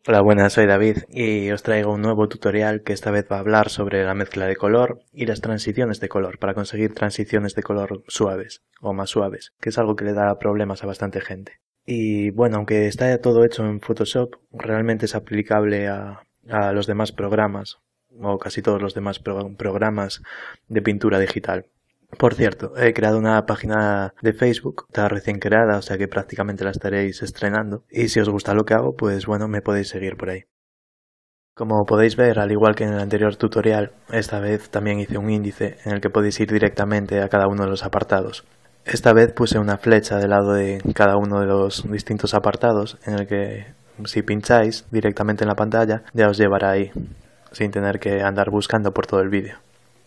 Hola, buenas, soy David y os traigo un nuevo tutorial que esta vez va a hablar sobre la mezcla de color y las transiciones de color para conseguir transiciones de color suaves o más suaves, que es algo que le da problemas a bastante gente. Y bueno, aunque está ya todo hecho en Photoshop, realmente es aplicable a los demás programas o casi todos los demás programas de pintura digital. Por cierto, he creado una página de Facebook, está recién creada, o sea que prácticamente la estaréis estrenando. Y si os gusta lo que hago, pues bueno, me podéis seguir por ahí. Como podéis ver, al igual que en el anterior tutorial, esta vez también hice un índice en el que podéis ir directamente a cada uno de los apartados. Esta vez puse una flecha del lado de cada uno de los distintos apartados en el que si pincháis directamente en la pantalla ya os llevará ahí, sin tener que andar buscando por todo el vídeo.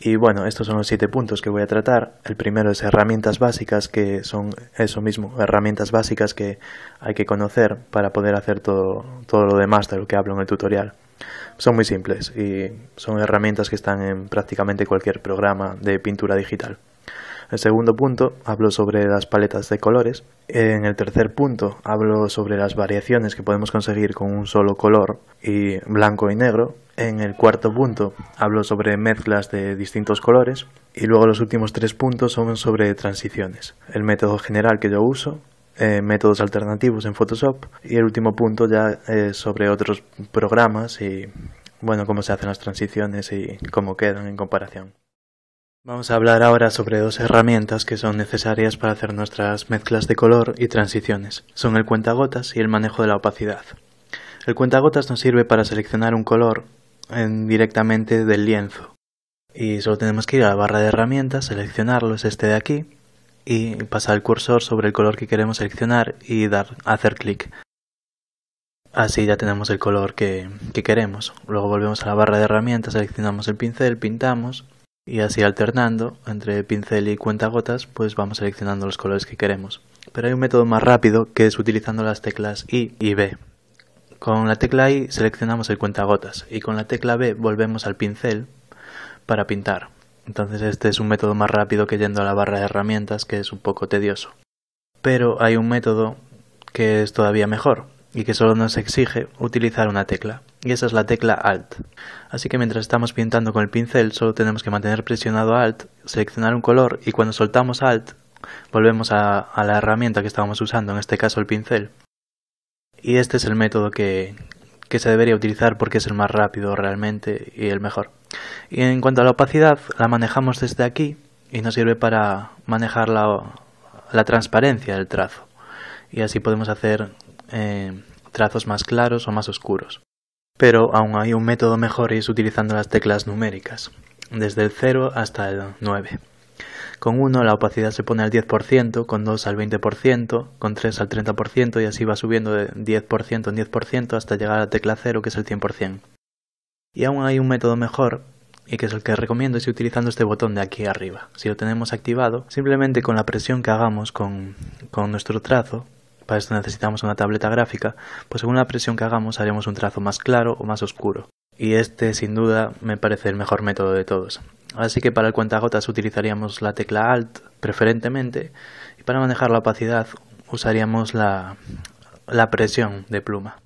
Y bueno, estos son los 7 puntos que voy a tratar. El primero es herramientas básicas, que son eso mismo, herramientas básicas que hay que conocer para poder hacer todo lo demás de lo que hablo en el tutorial. Son muy simples y son herramientas que están en prácticamente cualquier programa de pintura digital. El segundo punto hablo sobre las paletas de colores. En el tercer punto hablo sobre las variaciones que podemos conseguir con un solo color y blanco y negro. En el cuarto punto hablo sobre mezclas de distintos colores. Y luego los últimos 3 puntos son sobre transiciones. El método general que yo uso, métodos alternativos en Photoshop, y el último punto ya es sobre otros programas y bueno, cómo se hacen las transiciones y cómo quedan en comparación. Vamos a hablar ahora sobre 2 herramientas que son necesarias para hacer nuestras mezclas de color y transiciones. Son el cuentagotas y el manejo de la opacidad. El cuentagotas nos sirve para seleccionar un color directamente del lienzo. Y solo tenemos que ir a la barra de herramientas, seleccionarlo, es este de aquí, y pasar el cursor sobre el color que queremos seleccionar y hacer clic. Así ya tenemos el color que queremos. Luego volvemos a la barra de herramientas, seleccionamos el pincel, pintamos. Y así alternando entre pincel y cuentagotas, pues vamos seleccionando los colores que queremos. Pero hay un método más rápido que es utilizando las teclas I y B. Con la tecla I seleccionamos el cuentagotas y con la tecla B volvemos al pincel para pintar. Entonces este es un método más rápido que yendo a la barra de herramientas, que es un poco tedioso. Pero hay un método que es todavía mejor y que solo nos exige utilizar una tecla, y esa es la tecla Alt. Así que mientras estamos pintando con el pincel solo tenemos que mantener presionado Alt, seleccionar un color y cuando soltamos Alt volvemos a la herramienta que estábamos usando, en este caso el pincel. Y este es el método que se debería utilizar porque es el más rápido realmente y el mejor. Y en cuanto a la opacidad, la manejamos desde aquí y nos sirve para manejar la transparencia del trazo. Y así podemos hacer trazos más claros o más oscuros. Pero aún hay un método mejor y es utilizando las teclas numéricas, desde el 0 hasta el 9. Con 1 la opacidad se pone al 10%, con 2 al 20%, con 3 al 30% y así va subiendo de 10% en 10% hasta llegar a la tecla 0, que es el 100%. Y aún hay un método mejor, y que es el que recomiendo, es utilizando este botón de aquí arriba. Si lo tenemos activado, simplemente con la presión que hagamos con nuestro trazo, para esto necesitamos una tableta gráfica, pues según la presión que hagamos haremos un trazo más claro o más oscuro. Y este sin duda me parece el mejor método de todos. Así que para el cuentagotas utilizaríamos la tecla Alt preferentemente y para manejar la opacidad usaríamos la presión de pluma.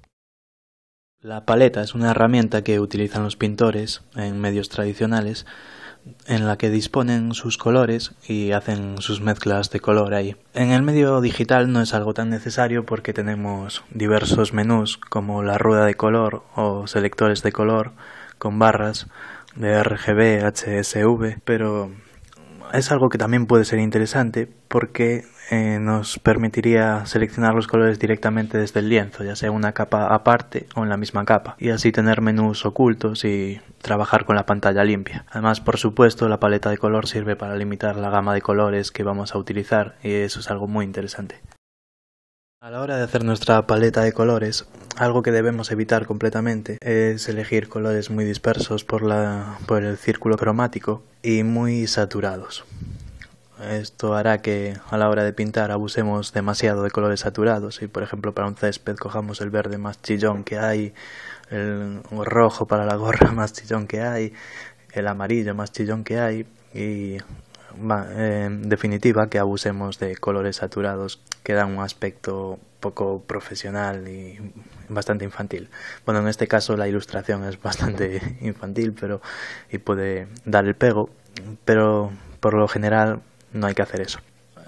La paleta es una herramienta que utilizan los pintores en medios tradicionales en la que disponen sus colores y hacen sus mezclas de color ahí. En el medio digital no es algo tan necesario porque tenemos diversos menús como la rueda de color o selectores de color con barras de RGB, HSV, pero es algo que también puede ser interesante porque nos permitiría seleccionar los colores directamente desde el lienzo, ya sea una capa aparte o en la misma capa, y así tener menús ocultos y trabajar con la pantalla limpia. Además, por supuesto, la paleta de color sirve para limitar la gama de colores que vamos a utilizar y eso es algo muy interesante. A la hora de hacer nuestra paleta de colores, algo que debemos evitar completamente es elegir colores muy dispersos por el círculo cromático y muy saturados. Esto hará que a la hora de pintar abusemos demasiado de colores saturados y por ejemplo para un césped cojamos el verde más chillón que hay, el rojo para la gorra más chillón que hay, el amarillo más chillón que hay y en definitiva, que abusemos de colores saturados que dan un aspecto poco profesional y bastante infantil. Bueno, en este caso la ilustración es bastante infantil, y puede dar el pego, pero por lo general no hay que hacer eso.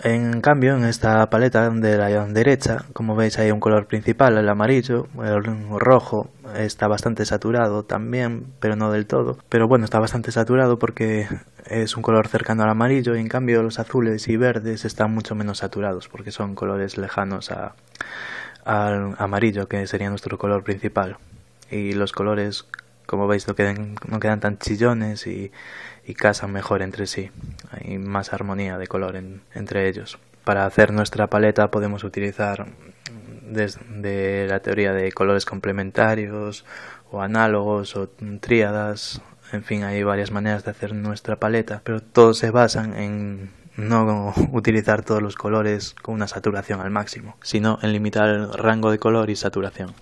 En cambio, en esta paleta de la derecha, como veis, hay un color principal, el amarillo, el rojo está bastante saturado también, pero no del todo. Pero bueno, está bastante saturado porque es un color cercano al amarillo, y en cambio los azules y verdes están mucho menos saturados porque son colores lejanos al amarillo, que sería nuestro color principal. Y los colores, como veis, no quedan tan chillones y casan mejor entre sí. Hay más armonía de color entre ellos. Para hacer nuestra paleta podemos utilizar desde la teoría de colores complementarios o análogos o tríadas. En fin, hay varias maneras de hacer nuestra paleta, pero todos se basan en no utilizar todos los colores con una saturación al máximo, sino en limitar el rango de color y saturación.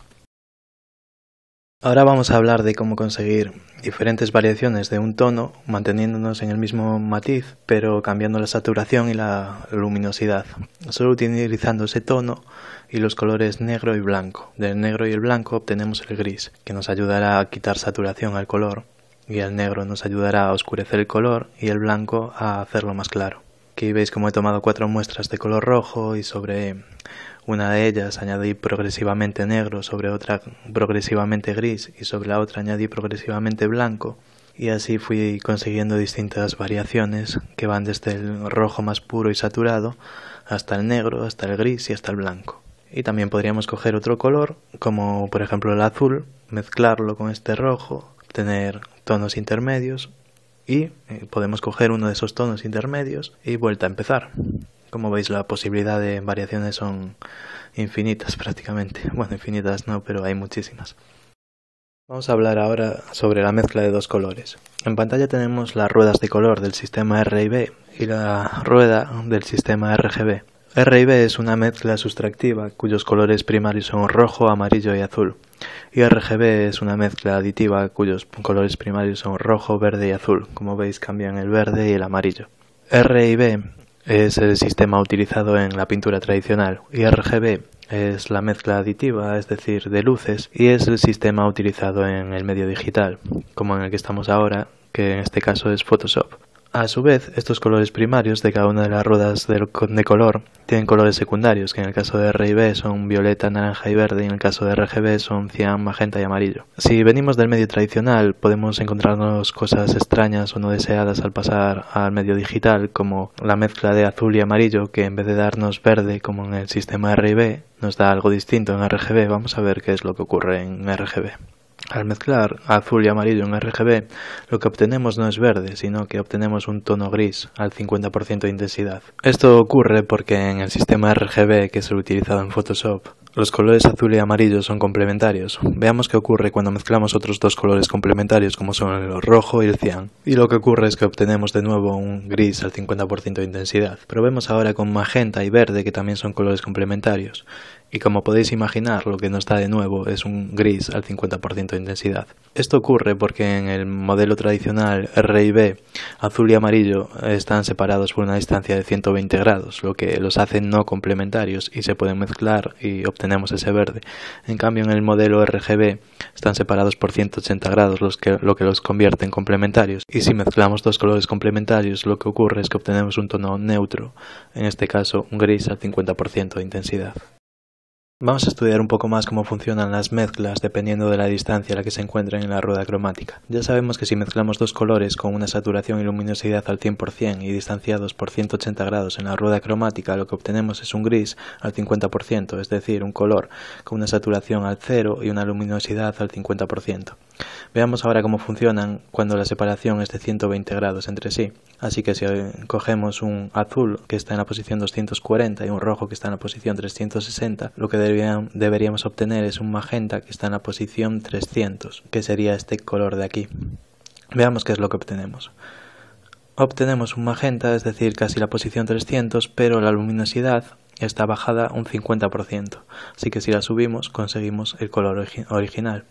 Ahora vamos a hablar de cómo conseguir diferentes variaciones de un tono manteniéndonos en el mismo matiz, pero cambiando la saturación y la luminosidad, solo utilizando ese tono y los colores negro y blanco. Del negro y el blanco obtenemos el gris, que nos ayudará a quitar saturación al color, y el negro nos ayudará a oscurecer el color y el blanco a hacerlo más claro. Aquí veis como he tomado 4 muestras de color rojo y sobre una de ellas añadí progresivamente negro, sobre otra progresivamente gris y sobre la otra añadí progresivamente blanco, y así fui consiguiendo distintas variaciones que van desde el rojo más puro y saturado hasta el negro, hasta el gris y hasta el blanco. Y también podríamos coger otro color, como por ejemplo el azul, mezclarlo con este rojo, obtener tonos intermedios, y podemos coger uno de esos tonos intermedios y vuelta a empezar. Como veis, la posibilidad de variaciones son infinitas prácticamente. Bueno, infinitas no, pero hay muchísimas. Vamos a hablar ahora sobre la mezcla de dos colores. En pantalla tenemos las ruedas de color del sistema R&B y la rueda del sistema RGB. R&B es una mezcla sustractiva cuyos colores primarios son rojo, amarillo y azul. Y RGB es una mezcla aditiva cuyos colores primarios son rojo, verde y azul. Como veis, cambian el verde y el amarillo. R&B es el sistema utilizado en la pintura tradicional y RGB es la mezcla aditiva, es decir, de luces, y es el sistema utilizado en el medio digital, como en el que estamos ahora, que en este caso es Photoshop. A su vez, estos colores primarios de cada una de las ruedas de color tienen colores secundarios, que en el caso de R&B son violeta, naranja y verde, y en el caso de RGB son cian, magenta y amarillo. Si venimos del medio tradicional, podemos encontrarnos cosas extrañas o no deseadas al pasar al medio digital, como la mezcla de azul y amarillo, que en vez de darnos verde como en el sistema R&B, nos da algo distinto en RGB. Vamos a ver qué es lo que ocurre en RGB. Al mezclar azul y amarillo en RGB, lo que obtenemos no es verde, sino que obtenemos un tono gris al 50% de intensidad. Esto ocurre porque en el sistema RGB, que es el utilizado en Photoshop, los colores azul y amarillo son complementarios. Veamos qué ocurre cuando mezclamos otros dos colores complementarios, como son el rojo y el cian. Y lo que ocurre es que obtenemos de nuevo un gris al 50% de intensidad. Probemos ahora con magenta y verde, que también son colores complementarios. Y como podéis imaginar, lo que nos da de nuevo es un gris al 50% de intensidad. Esto ocurre porque en el modelo tradicional R&B, azul y amarillo están separados por una distancia de 120 grados, lo que los hace no complementarios y se pueden mezclar y obtenemos ese verde. En cambio, en el modelo RGB están separados por 180 grados, lo que los convierte en complementarios. Y si mezclamos dos colores complementarios, lo que ocurre es que obtenemos un tono neutro, en este caso un gris al 50% de intensidad. Vamos a estudiar un poco más cómo funcionan las mezclas dependiendo de la distancia a la que se encuentren en la rueda cromática. Ya sabemos que si mezclamos dos colores con una saturación y luminosidad al 100% y distanciados por 180 grados en la rueda cromática, lo que obtenemos es un gris al 50%, es decir, un color con una saturación al 0 y una luminosidad al 50%. Veamos ahora cómo funcionan cuando la separación es de 120 grados entre sí. Así que si cogemos un azul que está en la posición 240 y un rojo que está en la posición 360, lo que deberíamos obtener es un magenta que está en la posición 300, que sería este color de aquí. Veamos qué es lo que obtenemos. Obtenemos un magenta, es decir, casi la posición 300, pero la luminosidad está bajada un 50%. Así que si la subimos, conseguimos el color original.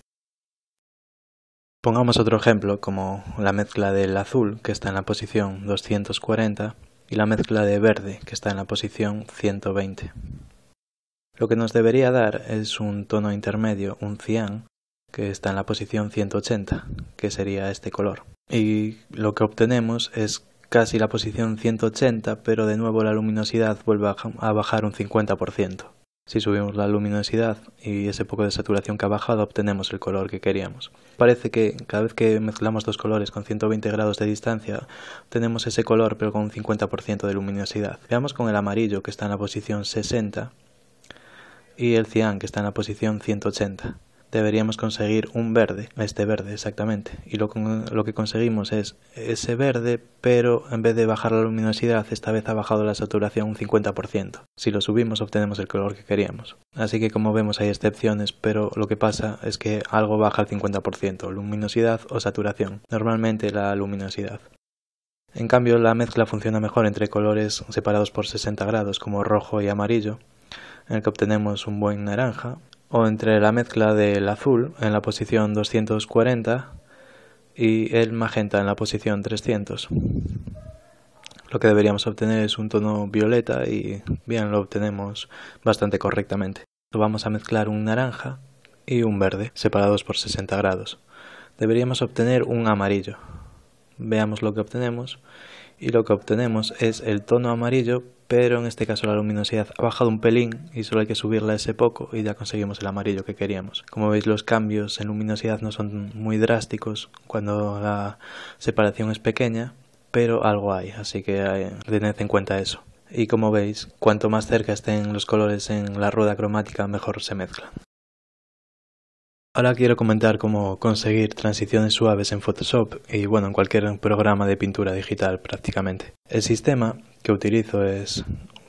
Pongamos otro ejemplo, como la mezcla del azul, que está en la posición 240, y la mezcla de verde, que está en la posición 120. Lo que nos debería dar es un tono intermedio, un cian, que está en la posición 180, que sería este color. Y lo que obtenemos es casi la posición 180, pero de nuevo la luminosidad vuelve a bajar un 50%. Si subimos la luminosidad y ese poco de saturación que ha bajado, obtenemos el color que queríamos. Parece que cada vez que mezclamos dos colores con 120 grados de distancia, obtenemos ese color pero con un 50% de luminosidad. Veamos con el amarillo, que está en la posición 60, y el cian, que está en la posición 180. Deberíamos conseguir un verde, este verde exactamente, y lo que conseguimos es ese verde, pero en vez de bajar la luminosidad, esta vez ha bajado la saturación un 50%. Si lo subimos obtenemos el color que queríamos. Así que como vemos hay excepciones, pero lo que pasa es que algo baja al 50%, luminosidad o saturación, normalmente la luminosidad. En cambio la mezcla funciona mejor entre colores separados por 60 grados como rojo y amarillo, en el que obtenemos un buen naranja, o entre la mezcla del azul en la posición 240 y el magenta en la posición 300. Lo que deberíamos obtener es un tono violeta y bien, lo obtenemos bastante correctamente. Vamos a mezclar un naranja y un verde separados por 60 grados. Deberíamos obtener un amarillo. Veamos lo que obtenemos. Y lo que obtenemos es el tono amarillo, pero en este caso la luminosidad ha bajado un pelín y solo hay que subirla ese poco y ya conseguimos el amarillo que queríamos. Como veis, los cambios en luminosidad no son muy drásticos cuando la separación es pequeña, pero algo hay, así que tened en cuenta eso. Y como veis, cuanto más cerca estén los colores en la rueda cromática, mejor se mezclan. Ahora quiero comentar cómo conseguir transiciones suaves en Photoshop y bueno, en cualquier programa de pintura digital prácticamente. El sistema que utilizo es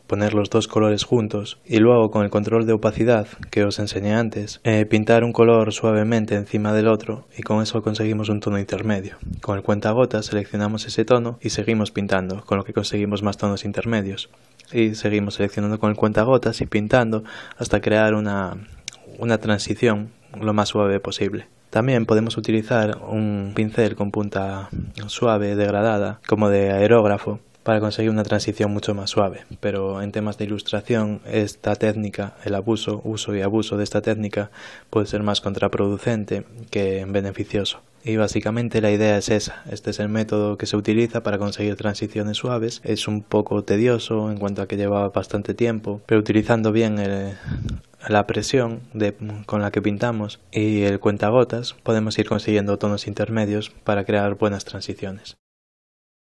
poner los dos colores juntos y luego con el control de opacidad que os enseñé antes, pintar un color suavemente encima del otro y con eso conseguimos un tono intermedio. Con el cuentagotas seleccionamos ese tono y seguimos pintando, con lo que conseguimos más tonos intermedios. Y seguimos seleccionando con el cuentagotas y pintando hasta crear una transición lo más suave posible. También podemos utilizar un pincel con punta suave degradada como de aerógrafo para conseguir una transición mucho más suave, pero en temas de ilustración esta técnica, el uso y abuso de esta técnica puede ser más contraproducente que beneficioso. Y básicamente la idea es esa, este es el método que se utiliza para conseguir transiciones suaves. Es un poco tedioso en cuanto a que lleva bastante tiempo, pero utilizando bien la presión con la que pintamos y el cuentagotas podemos ir consiguiendo tonos intermedios para crear buenas transiciones.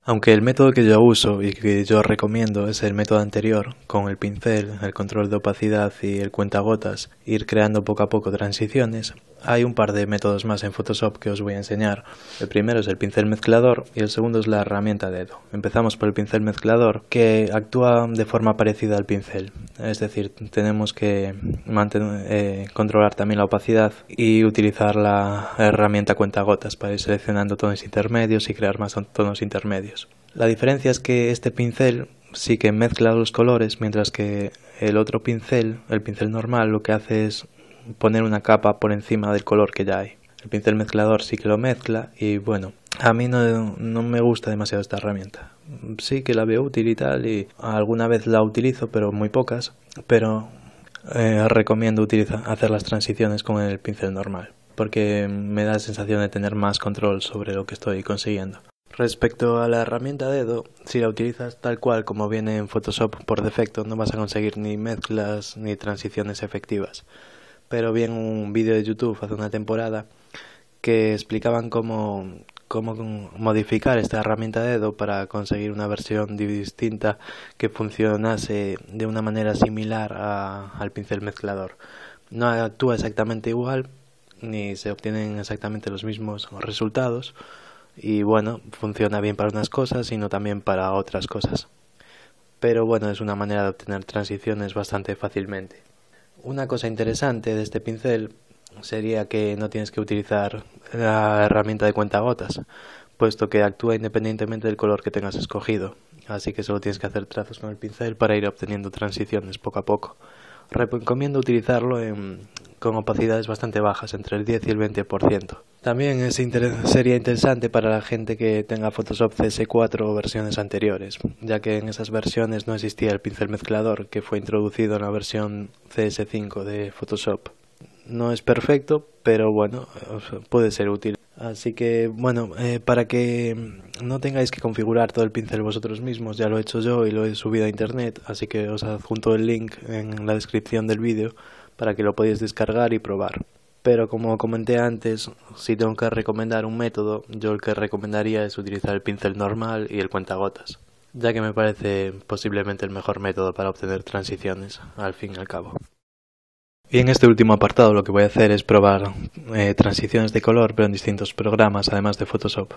Aunque el método que yo uso y que yo recomiendo es el método anterior, con el pincel, el control de opacidad y el cuentagotas, ir creando poco a poco transiciones, hay un par de métodos más en Photoshop que os voy a enseñar. El primero es el pincel mezclador y el segundo es la herramienta dedo. Empezamos por el pincel mezclador, que actúa de forma parecida al pincel. Es decir, tenemos que controlar también la opacidad y utilizar la herramienta cuentagotas para ir seleccionando tonos intermedios y crear más tonos intermedios. La diferencia es que este pincel sí que mezcla los colores, mientras que el otro pincel, el pincel normal, lo que hace es poner una capa por encima del color que ya hay. El pincel mezclador sí que lo mezcla y bueno, a mí no me gusta demasiado esta herramienta. Sí que la veo útil y tal y alguna vez la utilizo, pero muy pocas, pero recomiendo hacer las transiciones con el pincel normal, porque me da la sensación de tener más control sobre lo que estoy consiguiendo. Respecto a la herramienta dedo, si la utilizas tal cual como viene en Photoshop por defecto, no vas a conseguir ni mezclas ni transiciones efectivas. Pero vi en un vídeo de YouTube hace una temporada que explicaban cómo modificar esta herramienta dedo para conseguir una versión distinta que funcionase de una manera similar al pincel mezclador. No actúa exactamente igual, ni se obtienen exactamente los mismos resultados, y bueno, funciona bien para unas cosas y no también para otras cosas. Pero bueno, es una manera de obtener transiciones bastante fácilmente. Una cosa interesante de este pincel sería que no tienes que utilizar la herramienta de cuentagotas, puesto que actúa independientemente del color que tengas escogido, así que solo tienes que hacer trazos con el pincel para ir obteniendo transiciones poco a poco. Recomiendo utilizarlo con opacidades bastante bajas, entre el 10 y el 20%. También sería interesante para la gente que tenga Photoshop CS4 o versiones anteriores, ya que en esas versiones no existía el pincel mezclador que fue introducido en la versión CS5 de Photoshop. No es perfecto, pero bueno, puede ser útil. Así que bueno, para que no tengáis que configurar todo el pincel vosotros mismos, ya lo he hecho yo y lo he subido a internet, así que os adjunto el link en la descripción del vídeo para que lo podáis descargar y probar. Pero como comenté antes, si tengo que recomendar un método, yo el que recomendaría es utilizar el pincel normal y el cuentagotas, ya que me parece posiblemente el mejor método para obtener transiciones, al fin y al cabo. Y en este último apartado lo que voy a hacer es probar transiciones de color, pero en distintos programas, además de Photoshop.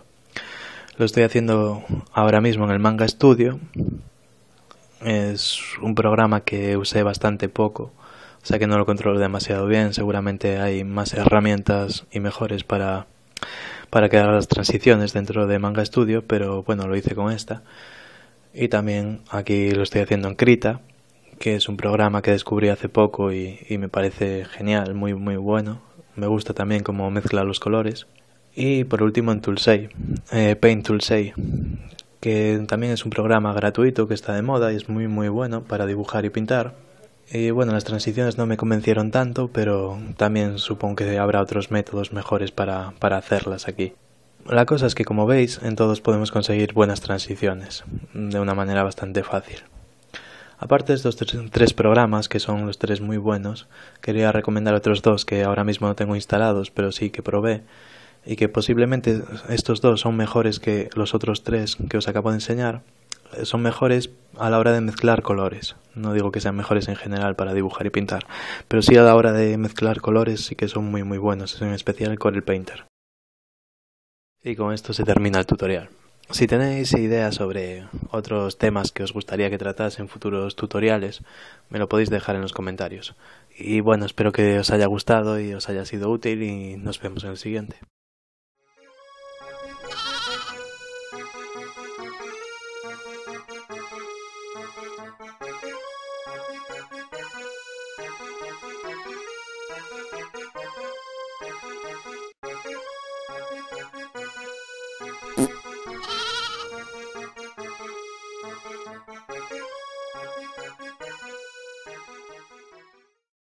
Lo estoy haciendo ahora mismo en el Manga Studio. Es un programa que usé bastante poco, o sea que no lo controlo demasiado bien. Seguramente hay más herramientas y mejores para crear las transiciones dentro de Manga Studio, pero bueno, lo hice con esta. Y también aquí lo estoy haciendo en Krita, que es un programa que descubrí hace poco y me parece genial, muy bueno. Me gusta también cómo mezcla los colores. Y por último en Toolsay, Paint Toolsay, que también es un programa gratuito que está de moda y es muy bueno para dibujar y pintar. Y bueno, las transiciones no me convencieron tanto, pero también supongo que habrá otros métodos mejores para hacerlas aquí. La cosa es que, como veis, en todos podemos conseguir buenas transiciones, de una manera bastante fácil. Aparte de estos tres programas, que son los tres muy buenos, quería recomendar otros dos que ahora mismo no tengo instalados, pero sí que probé, y que posiblemente estos dos son mejores que los otros tres que os acabo de enseñar. Son mejores a la hora de mezclar colores. No digo que sean mejores en general para dibujar y pintar, pero sí a la hora de mezclar colores sí que son muy buenos, en especial el Corel Painter. Y con esto se termina el tutorial. Si tenéis ideas sobre otros temas que os gustaría que tratase en futuros tutoriales, me lo podéis dejar en los comentarios. Y bueno, espero que os haya gustado y os haya sido útil y nos vemos en el siguiente.